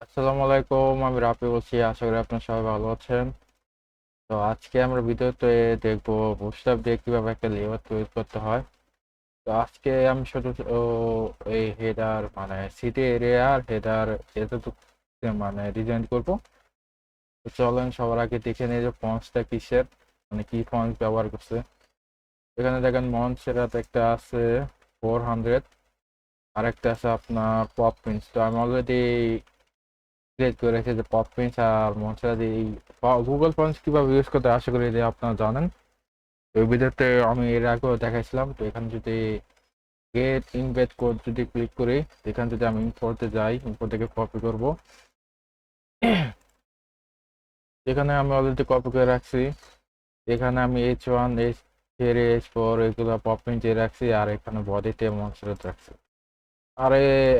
আসসালামু আলাইকুম, আমি রাফি বলছি। আশা করি আপনার সবাই ভালো আছেন। তো আজকে আমরা ভিডিওতে দেখবো বুটস্ট্র্যাপ দিয়ে কিভাবে একটা লেআউট তৈরি করতে হয়। তো আজকে আমি শুধু এই হেডার মানে সিটি এরিয়া আর হেডার এতটুকু মানে ডিজাইন করব। তো চলেন সবার আগে দেখে নিই যে ফন্টসটা কিসের, মানে কি ফন্ট ব্যবহার করছে। এখানে দেখেন মনসেরাত একটা আছে 400, আর একটা আছে আপনার পপ প্রিন্স। তো আমি অলরেডি ক্রিয়েট করে রেখেছি যে পপ প্রিন্স আর মনসেরাত দিয়ে এই গুগল ফন্টস কিভাবে ইউজ করতে হয়, আশা করি যে আপনারা জানেন। তো এই ভিডিওতে আমি এর আগেও দেখাইছিলাম। তো এখানে যদি গেট ইনভেট কোড যদি ক্লিক করি, তো এখানে যদি আমি ইম্পোর্টে যাই, ইম্পোর্ট থেকে কপি করব। এখানে আমি অলরেডি কপি করে রাখছি। এখানে আমি H1 H3 H4 এগুলো পপ প্রিন্ট দিয়ে রাখছি, আর এখানে বডিতে মনসেরাত রাখছি। আর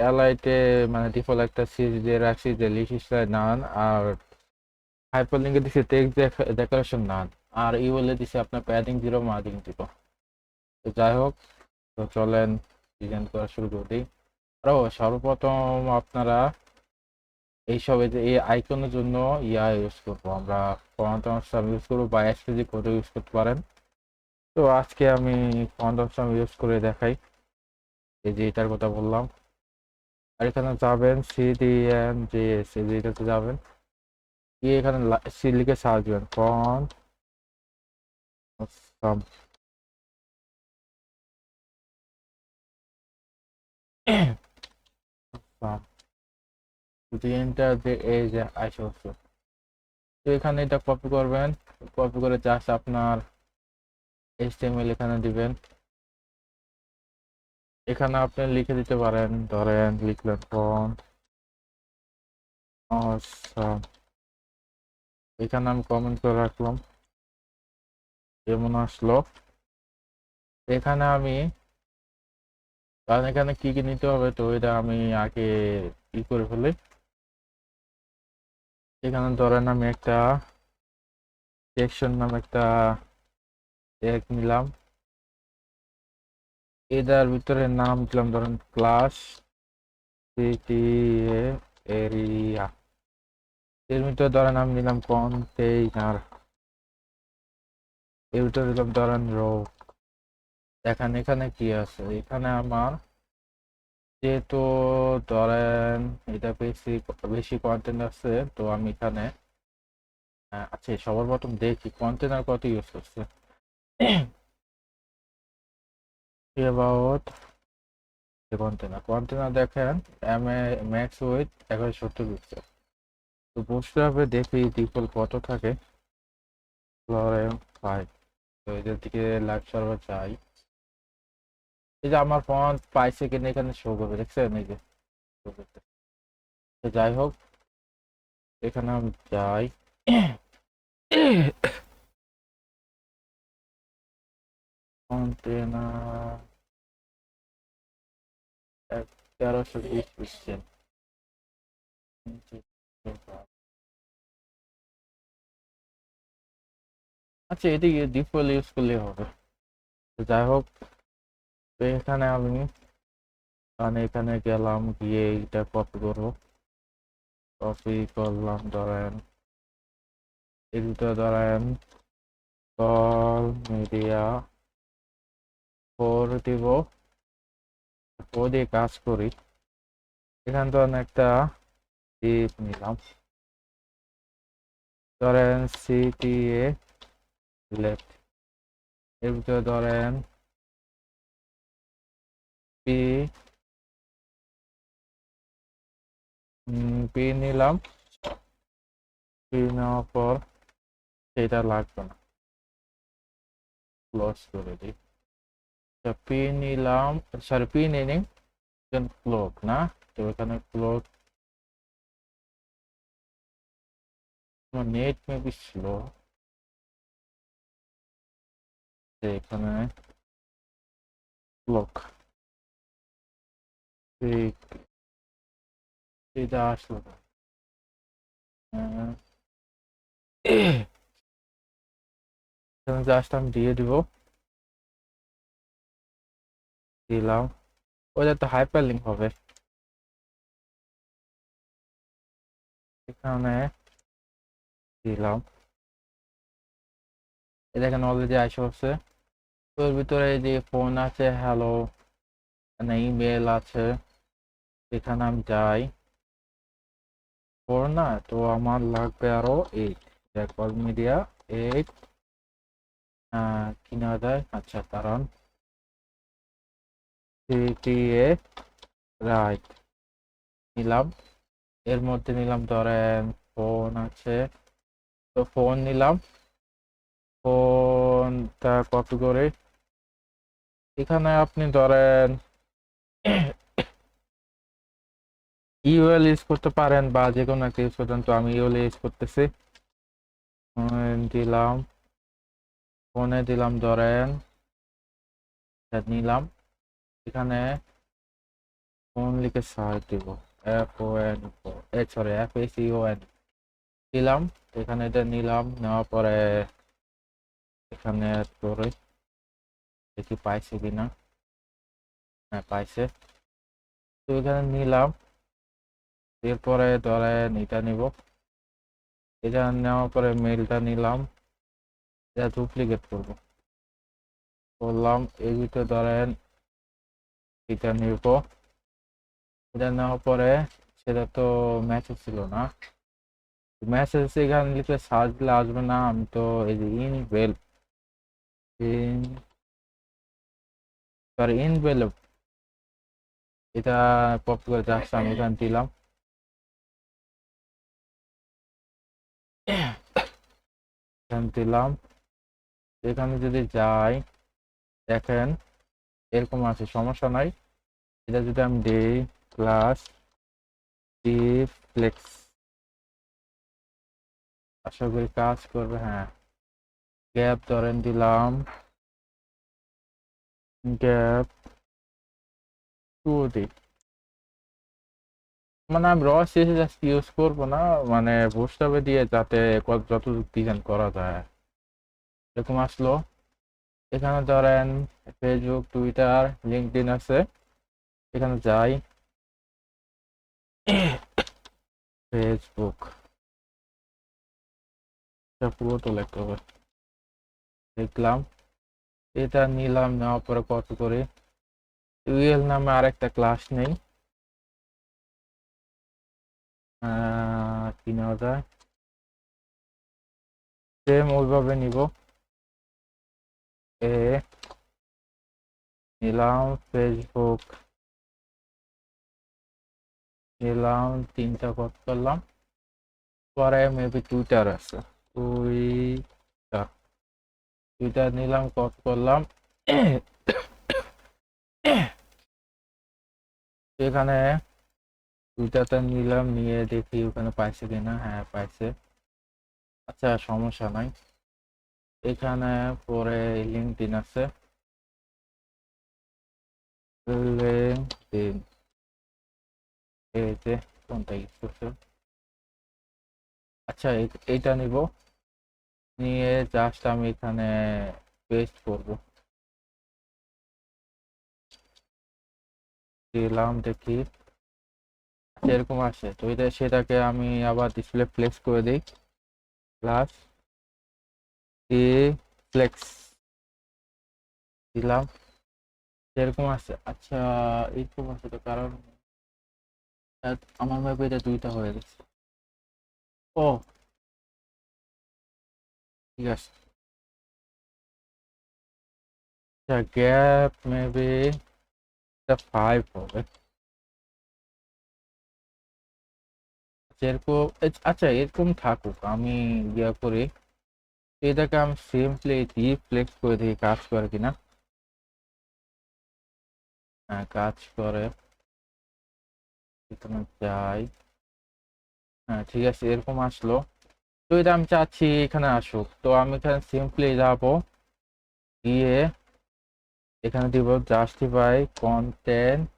এলআইতে মানে ডিফল্ট একটা সিরিজ দিয়ে রাখছি যে লিস্ট নান, আর হাইপারলিঙ্কে দিছে টেক্সট ডেকোরেশন নান, আর বলে দিছে আপনার প্যাডিং 0 মার্জিন 0। তো যাই হোক, তো চলেন ডিজাইন করা শুরু করে দিই। আরো সর্বপ্রথম আপনারা এইসব এই যে এই আইকনের জন্য ইউজ করবো আমরা, ফন্ট ইউজ করবো বা এসভিজি কোড ইউজ করতে পারেন। তো আজকে আমি ফন্ট ইউজ করে দেখাই, এই যে এটার কথা বললাম। আর এখানে যাবেন সিডিএন যে এটাতে যাবেন, গিয়ে এখানে সি লিখে সার্চ দিবেন ফন্ট। যদি এন্টার যে এই যে আইসা হচ্ছে, তো এখানে এটা কপি করবেন। কপি করে জাস্ট আপনার এইচটিএমএল এখানে দিবেন। এখানে আপনি লিখে দিতে পারেন, ধরেন লিখলেন ফন্ট অসম। এখানে আমি কমেন্ট করে রাখলাম, যেমন আসলো। এখানে আমি, কারণ এখানে কি কি নিতে হবে তো এটা আমি আগে ই করে ফেলি। এখানে ধরেন আমি একটা সেকশন নামে একটা ট্যাগ নিলাম, এটার ভিতরে নাম দিলাম ধরেন ক্লাস সিটি এরিয়া। এর ভিতরে ধরেন আমি নিলাম কন্টেইনার, এর ভিতরে দিলাম ধরেন রো। দেখেন এখানে কি আছে, এখানে আমার যেহেতু ধরেন এটা বেশি বেশি কন্টেন্ট আছে, তো আমি এখানে আচ্ছা সবার প্রথম দেখি কন্টেনার কত ইউজ করছে। অ্যাবাউট কন্টেনার, কন্টেনার দেখেন M A max with 170 pixel. তো বুঝতে হবে দেখি ডিফল্ট কত থাকে। ফ্লোরেম 5। তো এদের দিকে লাইভ সার্ভার চাই। এই যে আমার ফন্ট 5 সেকেন্ড এখানে শো করবে, দেখছেন এই যে show করতে। তো যাই হোক, এখানে আমি যাই। Container 1320 pixel. আচ্ছা এটি ডিফল্ট ইউজ করলেই হবে। তো যাই হোক, তো এখানে আমি মানে এখানে গেলাম, গিয়ে এইটা কপি করবো। কপি করলাম ধরেন, এই দুটো ধরেন কল মিডিয়া 4 দিব। 4 দিয়ে কাজ করি। এখানে ধরেন একটা টিপ নিলাম, ধরেন সিটিএ লেফট। এর ভিতরে ধরেন পি পি নিলাম। পি নেওয়ার পর সেটা লাগবে না, ক্লোজ করে দিই। পি নিলাম, সরি পি নিয়ে নিই, ক্লোক না। তো এখানে ক্লোক, নেট মেবি স্লো, এখানে ক্লোক ঠিক এটা আসলো না। আহ, এখানে জাস্ট আমি দিয়ে দিব, দিলাম। ওটা তো হাইপার লিঙ্ক হবে। এখানে দিলাম, এই দেখেন অলরেডি আসে হচ্ছে। তো এর ভিতরে এই যে ফোন আছে, হ্যালো, মানে ইমেল আছে, এখানে আমি যাই। ফোর না, তো আমার লাগবে আরো 8, রেকর্ড মিডিয়া 8 কি নেওয়া যায়, আচ্ছা কারণ সিটিএ রাইট নিলাম। এর মধ্যে নিলাম ধরেন ফোন আছে, তো ফোন নিলাম, ফোনটা কপি করে এখানে আপনি ধরেন ইউএল ইউজ করতে পারেন বা যে কোনো একটা ইউজ করতেন, তো আমি ইউএল ইউজ করতেছি। দিলাম, ফোনে দিলাম ধরেন, নিলাম, এখানে ফোন লিখে সার্চ দিব, F O N, sorry F A C O N দিলাম। এখানে এটা নিলাম, নেওয়ার পরে এখানে add করে দেখি পাইছে কিনা, হ্যাঁ পাইছে। তো এখানে নিলাম, এরপরে ধরেন এটা নিব, এটা নেওয়ার পরে মেলটা নিলাম, এটা ডুপ্লিকেট করব, করলাম। এই ভিতরে ধরেন এটা নিব, এটা নেওয়ার পরে সেটা তো মেসেজ ছিল না, মেসেজ এখানে লিখে সার্চ দিলে আসবে না। আমি তো এই যে ইন সরি ইনভেলপ, এটা কপি করে জাস্ট আমি এখানে দিলাম। এখানে দিলাম, এখানে যদি যাই দেখেন এরকম আছে, সমস্যা নাই। এটা যদি আমি দিই ক্লাস ডি ফ্লেক্স, আশা করি কাজ করবে। হ্যাঁ, গ্যাপ ধরেন দিলাম, গ্যাপ 2 দিই, মানে আমি র সিএসএস ইউজ করবো না, মানে বুটস্ট্র্যাপে দিয়ে যাতে যতটুকু ডিজাইন করা যায় এরকম আসলো। এখানে ধরেন ফেসবুক, টুইটার, লিঙ্কডইন আছে, এখানে যাই, ফেসবুক পুরোটা লিখতে হবে, লিখলাম, এটা নিলাম, নেওয়ার পরে কপি করে ইউএল নামে আরেকটা ক্লাস নেই, কি নেওয়া যায়, সেম ওইভাবে নিব, এ নিলাম, ফেসবুক নিলাম, 3টা কপি করলাম, পরে মেবি টুইটার আছে, টুইটার টুইটার নিলাম, কপি করলাম, এখানে টুইটারটা নিলাম, নিয়ে দেখি ওখানে পাইছে কিনা, হ্যাঁ পাইছে, আচ্ছা সমস্যা নাই। এখানে পরে লিঙ্কডইন আছে, লিঙ্কডইন এই যে কোনটা ইউজ করছে, আচ্ছা এইটা নিব, নিয়ে জাস্ট আমি এখানে পেস্ট করব, দিলাম দেখি এরকম আসে। তো এটা সেটাকে আমি আবার ডিসপ্লে ফ্লেক্স করে দিই, প্লাস ডি ফ্লেক্স দিলাম, এরকম আছে। আচ্ছা এরকম আছে তো কারণ আমার ম্যাপে এটা 2টা হয়ে গেছে। ও ঠিক আছে, আচ্ছা গ্যাপ মেবি এটা 5 হবে, এরকম আচ্ছা এরকম থাকুক, আমি ইয়ে করি, এটাকে আমি সিম্পলি রিফ্লেক্স করে দিই, কাজ করে কিনা, হ্যাঁ কাজ করে, এখানে যাই, হ্যাঁ ঠিক আছে এরকম আসলো। তো এটা আমি চাচ্ছি এখানে আসুক, তো আমি এখানে সিম্পলি যাব, গিয়ে এখানে দিব জাস্টিফাই কন্টেন্ট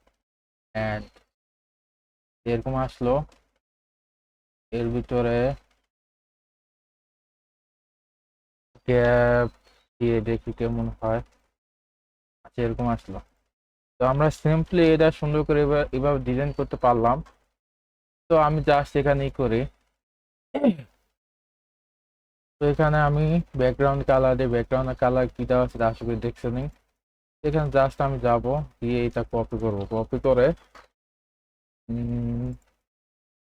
অ্যাড, এরকম আসলো। এর ভিতরে গ্যাপ দিয়ে দেখি কেমন হয়, আচ্ছা এরকম আসলো। তো আমরা সিম্পলি এটা সুন্দর করে এভাবে ডিজাইন করতে পারলাম। তো আমি জাস্ট এখানেই করি, তো এখানে আমি ব্যাকগ্রাউন্ড কালার দিয়ে ব্যাকগ্রাউন্ড কালার কি দেওয়া আছে আশা করি দেখছেন। এখানে জাস্ট আমি যাব দিয়ে এটা কপি করব, কপি করে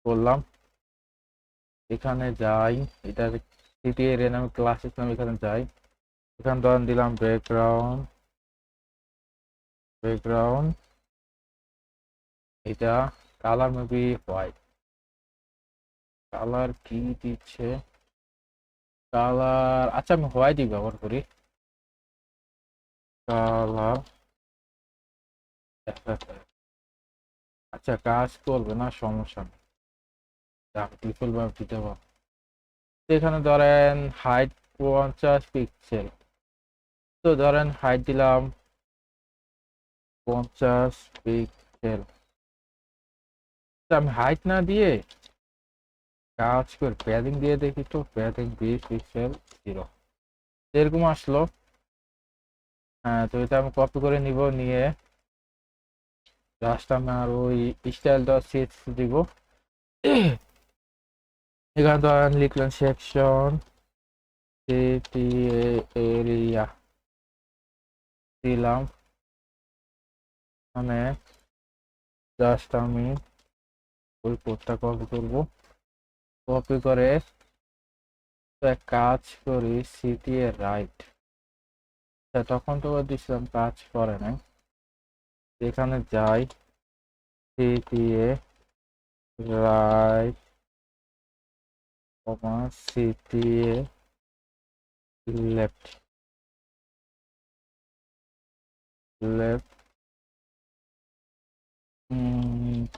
করলাম এখানে যাই, এটা সিটি এরিয়া নামে ক্লাসিক নামে এখানে যাই, এখানে ধরেন দিলাম ব্যাকগ্রাউন্ড, ব্যাকগ্রাউন্ড এটা কালার মেবি হোয়াইট, কালার কি দিচ্ছে কালার, আচ্ছা আমি হোয়াইটই ব্যবহার করি, কালার আচ্ছা কাজ করবে না সমস্যা নেই, ডিফল্ট ভাবে দিতে পারবো। এখানে ধরেন হাইট 50 পিক্সেল, তো ধরেন হাইট দিলাম 50 পিক্সেল, আমি হাইট না দিয়ে কাজ করে প্যাডিং দিয়ে দেখি, তো প্যাডিং 20 পিক্সেল 0 এরকম আসলো। হ্যাঁ, তো এটা আমি কপি করে নিব, নিয়ে জাস্ট আমি আর ওই স্টাইলটা সেট দিব। এখানে ধরেন লিখলেন সেকশন সিটি এরিয়া দিলাম, মানে জাস্ট আমি ওই কোডটা কপি করব, কপি করে তো এক কাজ করি সিটি এর রাইট, তখন তো দিছিলাম কাজ করে নাই, এখানে যাই সিটি এ রাইট কমা সিটি এ লেফট, লেফট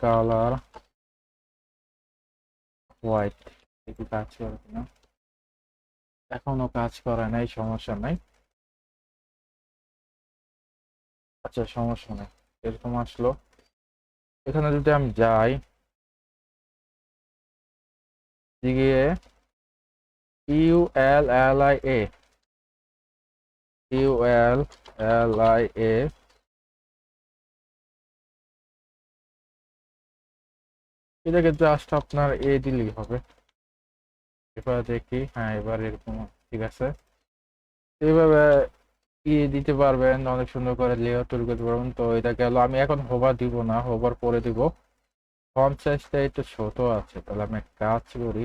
কালার হোয়াইট, এটি কাজ করে না, এখনো কাজ করে নাই, সমস্যা নাই, আচ্ছা সমস্যা নাই, এরকম আসলো। এখানে যদি আমি যাই গিয়ে ইউএলএলআইএ, ইউএলএলআইএ এটাকে জাস্ট আপনার এ দিলেই হবে। এবার দেখি, হ্যাঁ এবার এরকম ঠিক আছে, এইভাবে দিতে পারবেন, অনেক সুন্দর করে লেআউট তৈরি করতে পারবেন। তো এটা গেল, আমি এখন হোভার দিব না, হোভার পরে দিব। ফন্ট সাইজটা একটু ছোট আছে, তাহলে আমি এক কাজ করি,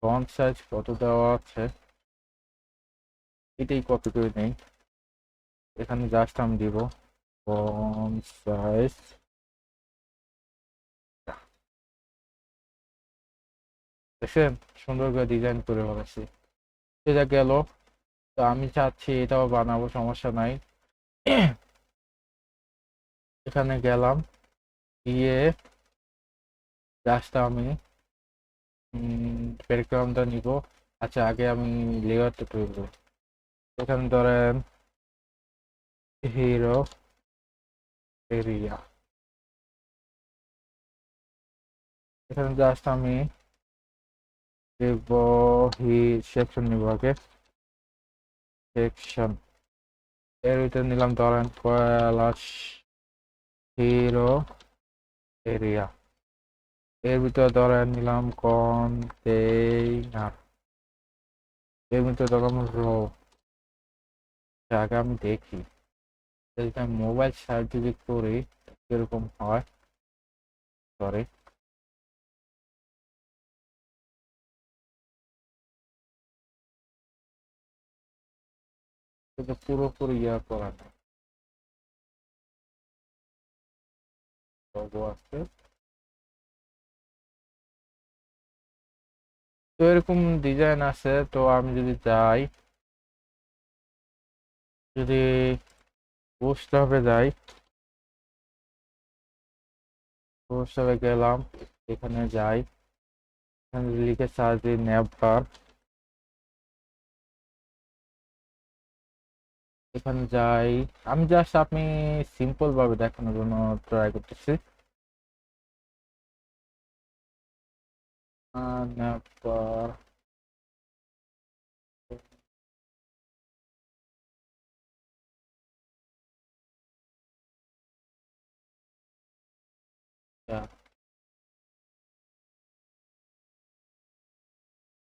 ফন্ট সাইজ কত দেওয়া আছে এটাই কপি করে নেই, এখানে জাস্ট আমি দিব ফন্ট সাইজ, দেখেন সুন্দর করে ডিজাইন করে ফেলেছি, এটা গেল। তো আমি চাচ্ছি এটাও বানাবো, সমস্যা নাই। এখানে গেলাম, গিয়ে জাস্ট আমি ব্যাকগ্রাউন্ডটা নিব, আচ্ছা আগে আমি লেয়ারটা তৈরি করব, এখানে ধরেন হিরো এরিয়া, এখানে জাস্ট আমি লিখব হি সেকশন নিব আগে, সেকশন এর ভিতরে নিলাম ধরেন কৈলাস হিরো এরিয়া, এর ভিতরে ধরেন নিলাম কন্টেইনার, এর ভিতরে ধরলাম রো, আগে আমি দেখি যদি আমি মোবাইল সার্চ যদি করি কিরকম হয়, সরি কিন্তু পুরোপুরি ইয়া করা নেই, লোগো আছে, তো এরকম ডিজাইন আছে। তো আমি যদি যাই, যদি পোস্ট হবে যাই, পোস্ট হবে গেলাম, এখানে যাই, এখানে লিখে সার্চ দিই নেভার, এখানে যাই, আমি জাস্ট আপনি সিম্পল ভাবে দেখানোর জন্য ট্রাই করতেছি, নেভার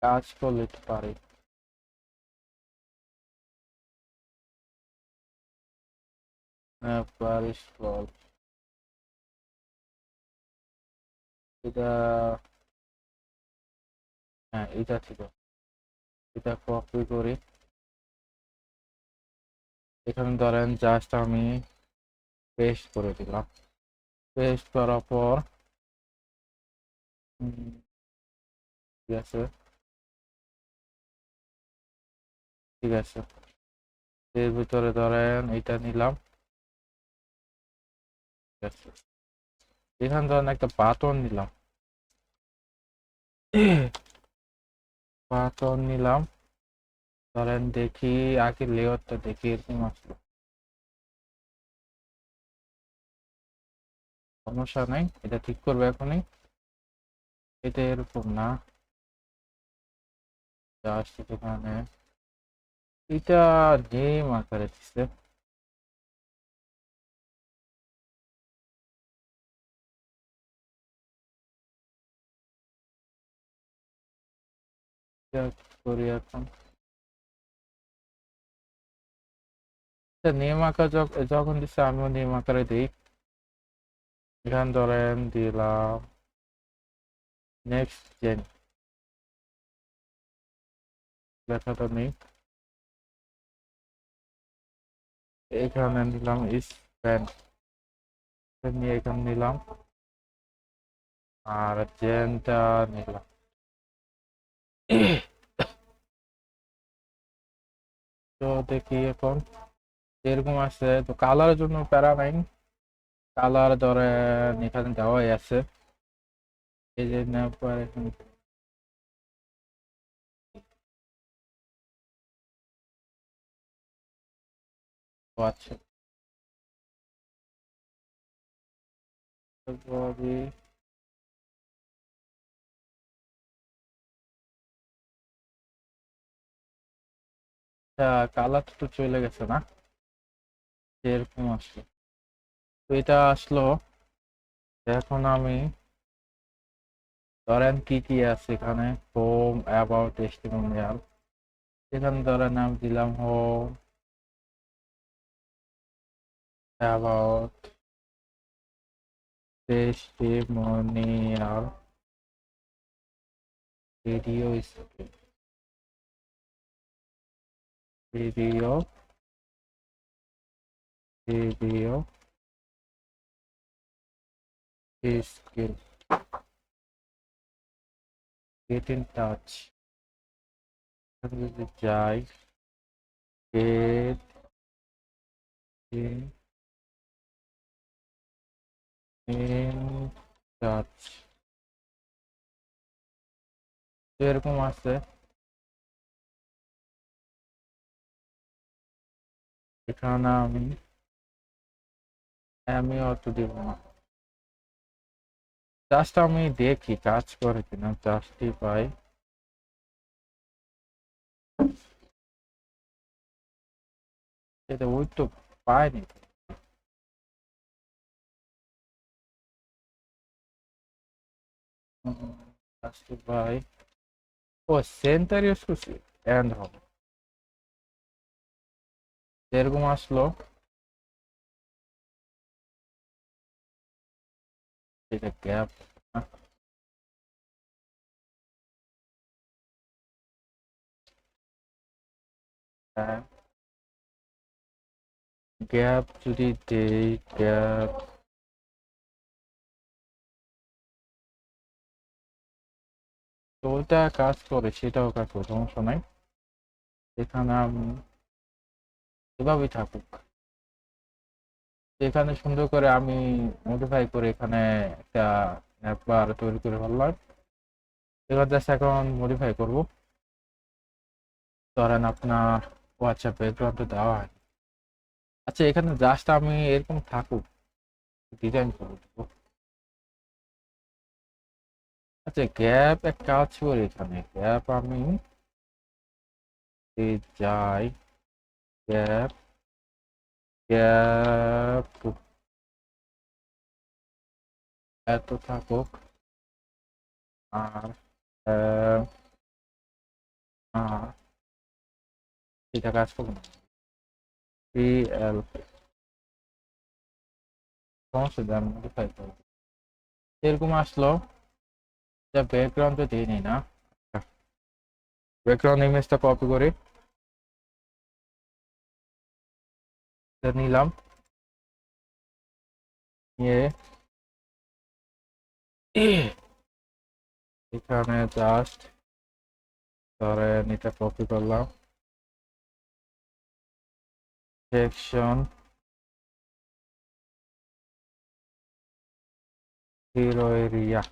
কাজ করলে তো পারি। পারিস বল। এটা, হ্যাঁ এটা ছিল। এটা কপি করি। এখানে ধরেন জাস্ট আমি পেস্ট করে দিলাম। পেস্ট করার পর ঠিক আছে, ঠিক আছে। এর ভিতরে ধরেন এটা নিলাম, ঠিক আছে। এখানে ধরেন একটা বাটন নিলাম, বাটন নিলাম। ধরেন দেখি আগে লেয়ারটা দেখি এরকম আসলো, সমস্যা নাই, এটা ঠিক করবে এখনই। এটা এরকম না, জাস্ট এখানে এটা নেম আকারে দিচ্ছে। এটা কি করি এখন? নেম আকার যখন দিচ্ছে আমিও নেম আকারে দিই। এখান ধরেন দিলাম নেক্সট জেন, লেখাটা নেই। এখানে নিলাম স্প্যান, নিয়ে এখানে নিলাম আর জেনটা নিলাম। তো দেখি এখন এরকম আছে, তো কালারের জন্য প্যারা নাই। কালার ধরেন এখানে দেওয়াই আছে, এই যে নেপার এখানে। ও আচ্ছা, বডি, কালার তো চলে গেছে না, এরকম আসলো। তো এটা আসলো। এখন আমি ধরেন কি কি আছে এখানে, হোম, অ্যাবাউট, টেস্টিমোনিয়াল। এখানে ধরেন আমি দিলাম home, about, testimonial, video skill, video, video skill, get in touch. যদি যাই গেট ইন টাচ, এরকম আছে। এখানে আমি অত দিব না, জাস্ট আমি দেখি কাজ করে কিনা, জাস্টই পাই। এটা ওই তো পাইনি। জাস্টই পাই। ও সেন্টার ইউজ করছি, এন্ড হবে এরকম আসলো। এটা গ্যাপ, গ্যাপ যদি দেই, গ্যাপ তো ওইটা কাজ করে, সেটাও কাজ করে, সমস্যা নাই। এখানে আমি এভাবেই থাকুক। এখানে সুন্দর করে আমি মডিফাই করে এখানে একটা বার তৈরি করে ফেললাম। এবার জাস্ট এখন মডিফাই করব। ধরেন আপনার হোয়াটসঅ্যাপ ব্যাকগ্রাউন্ড দেওয়া হয়। আচ্ছা এখানে জাস্ট আমি এরকম থাকুক, ডিজাইন করে দেবো। আচ্ছা গ্যাপ এক কাজ করি, এখানে গ্যাপ আমি যাই, গ্যাপ, গ্যাপ এত থাকুক। আর এটা কাজ করবো না। PL সমস্যা নেই, আমি modify করবো। এরকম আসলো, যা ব্যাকগ্রাউন্ড তো দিইনি না। ব্যাকগ্রাউন্ড ইমেজটা কপি করে এটা নিলাম, নিয়ে এখানে জাস্ট ধরেন এটা কপি করলাম, সেকশন হিরো এরিয়া,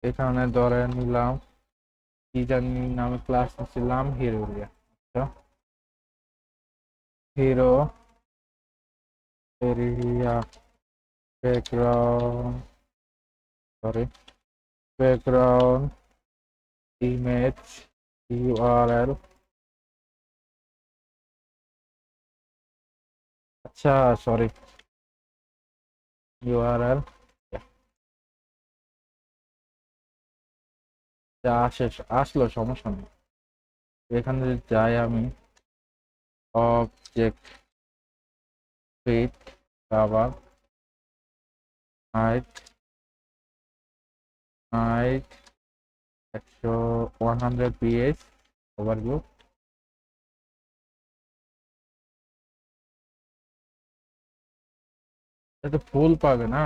এখানে ধরে নিলাম কি জানি নামে ক্লাস নিচ্ছিলাম, hero area. Hero area background, sorry, background image URL. আচ্ছা, সরি, ইউআরএল যা আসে আসলো, সমস্যা নেই। এখানে যদি যাই আমি, object fit cover height, height 100 pH, overview. এটা ফুল পাবে না,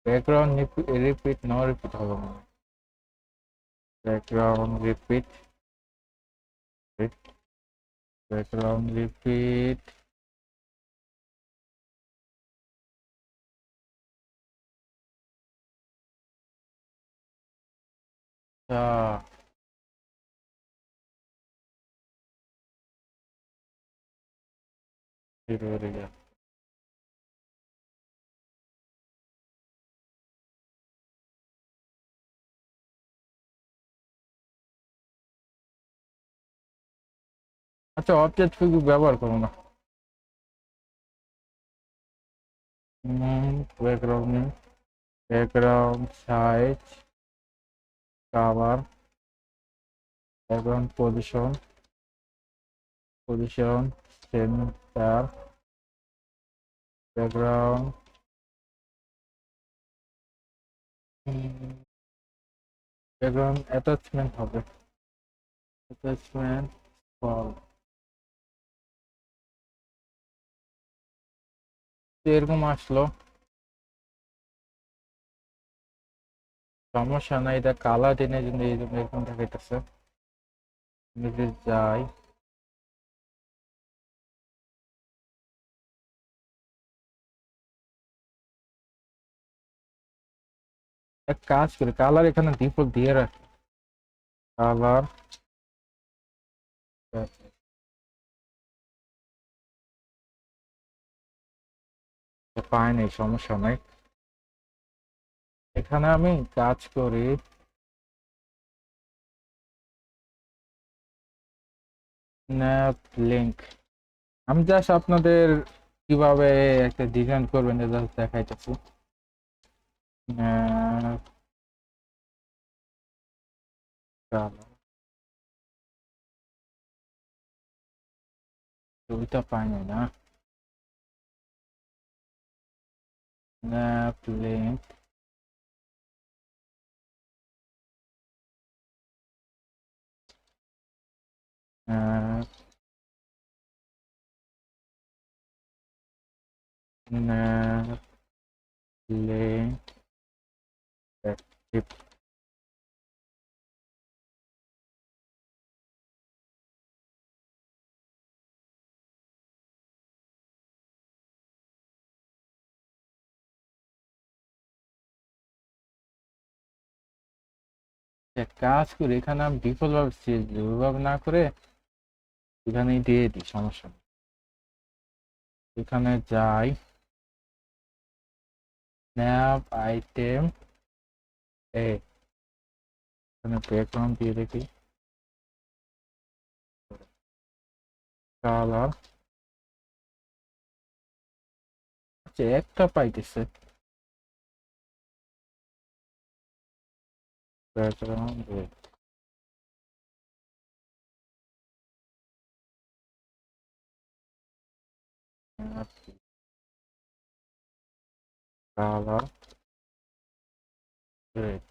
ব্যাকগ্রাউন্ড রিপিট নো রিপিট হবে না, ব্যাকগ্রাউন্ড রিপিট, ব্যাকগ্রাউন্ড রিপিট, আচ্ছা অবজেক্ট ফিগ ব্যবহার করো না। Background, background size cover, background position, position centre, background background attachment হবে, অ্যাটাচমেন্ট ফল। এরকম আসলো, সমস্যা নাই, এটা কালার টেনে যদি এই জন্য এরকম দেখাইতেছে। যদি যাই, এক কাজ করি, কালার এখানে ডিফল্ট দিয়ে রাখি, কালার পাই নাই, সমস্যা নাই। এখানে আমি কাজ করি, স্ন্যাপ লিঙ্ক। আমি জাস্ট আপনাদের কিভাবে একটা ডিজাইন করবেন এটা জাস্ট দেখাইতেছি। ছবিটা পাই নাই না, স্ন্যাপ লিঙ্ক, স্ন্যাপ লিঙ্ক, এক কাজ করি, এখানে আমি ডিফল্ট ভাবে যেভাবে না করে এখানেই দিয়ে দিই, সমস্যা নেই। এখানে যাই, স্ন্যাপ আইটেম এখানে ব্যাকগ্রাউন্ড দিয়ে দেখি, কালার। আচ্ছা একটা পাইতেছে, ব্যাকগ্রাউন্ড কালার রেড।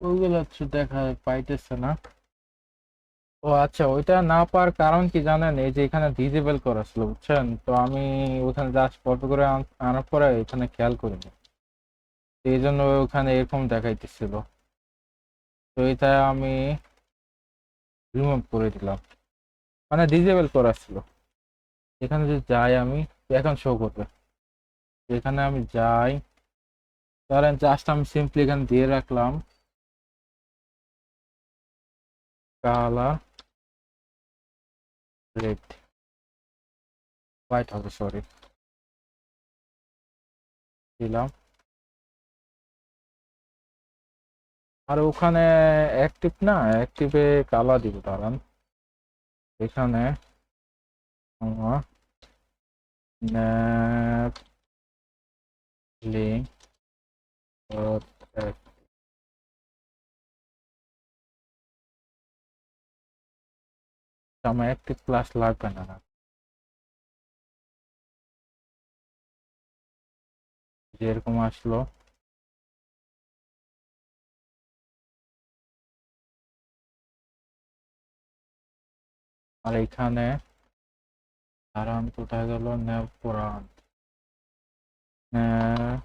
ওইগুলো হচ্ছে দেখা পাইতেছে না। ও আচ্ছা, ওইটা না পাওয়ার কারণ কি জানেন? এই যে এখানে ডিজেবল করা ছিল বুঝছেন, তো আমি ওখানে জাস্ট কপি করে আনার পরে এখানে খেয়াল করিনি, তো এই জন্য ওখানে এরকম দেখাইতেছিল। তো এটা আমি রিমুভ করে দিলাম, মানে ডিজেবল করা ছিল। এখানে যদি যাই আমি, এখন শো করবে। এখানে আমি যাই, ধরেন জাস্ট আমি সিম্পলি এখানে দিয়ে রাখলাম কালার রেড, হোয়াইট হবে সরি, দিলাম। আর ওখানে অ্যাক্টিভ না, অ্যাক্টিভে কালার দিব, দাঁড়ান। এখানে আমার ন্যাপ লিঙ্ক আমার অ্যাক্টিভ ক্লাস লাগবে না। যেরকম আসলো, আর এখানে দাঁড়ান, কোথায় গেল ন্যাপ পুরান, ন্যাপ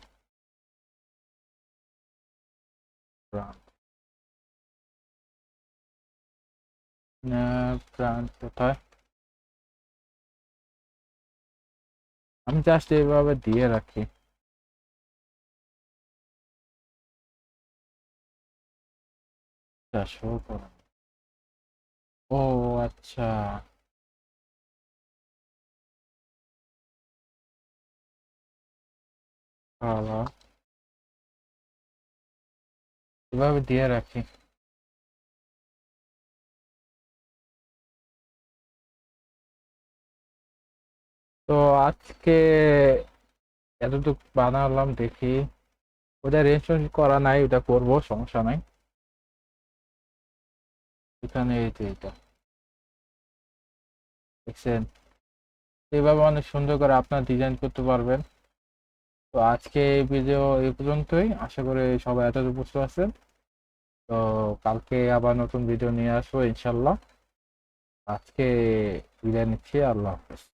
পুরান, ন্যাপ পুরান কোথায়? আমি জাস্ট এইভাবে দিয়ে রাখি। শো করা, ও আচ্ছা, ভালো, এভাবে দিয়ে রাখি। তো আজকে এতটুকু বানালাম, দেখি। ওটা রেজিস্ট্রেশন করা নাই, ওটা করবো, সমস্যা নাই। এখানে এই যে এটা দেখছেন, এইভাবে অনেক সুন্দর করে আপনার ডিজাইন করতে পারবেন। তো আজকে এই ভিডিও এই পর্যন্তই, আশা করি সবাই এতটুকু বুঝতে পারছেন। তো কালকে আবার নতুন ভিডিও নিয়ে আসবো ইনশাল্লাহ। আজকে বিদায় নিচ্ছি, আল্লাহ হাফেজ।